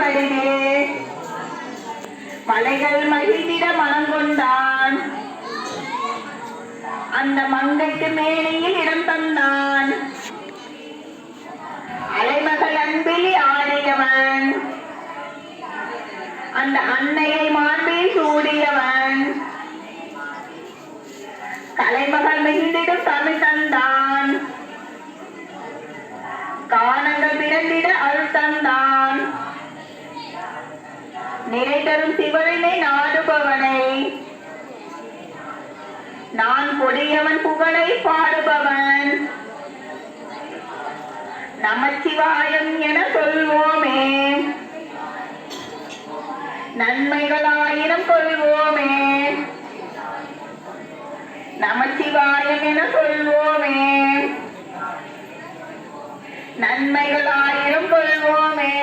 வடிவே மலைகள் மகிழ்ந்திட மனம் கொண்டான். அந்த மங்கைக்கு மேனியில் இடம் தந்தான். அலைமகள் அன்பில் ஆடியவன், அந்த அன்னையை மாண்பில் சூடியவன். கலைமகள் மிகுந்திடும் தமிழ் தந்தான். காணங்கள் பிறந்திட அருள் தந்தான். நிறை தரும் சிவனை நாடுபவனை, நான் கொடியவன் புகழை பாடுபவன். நமச்சிவாயம் என சொல்வோமே, நன்மைகள் ஆயிரம் கொள்வோமே. நமச்சிவாயம் என சொல்வோமே, நன்மைகள் ஆயிரம் கொள்வோமே.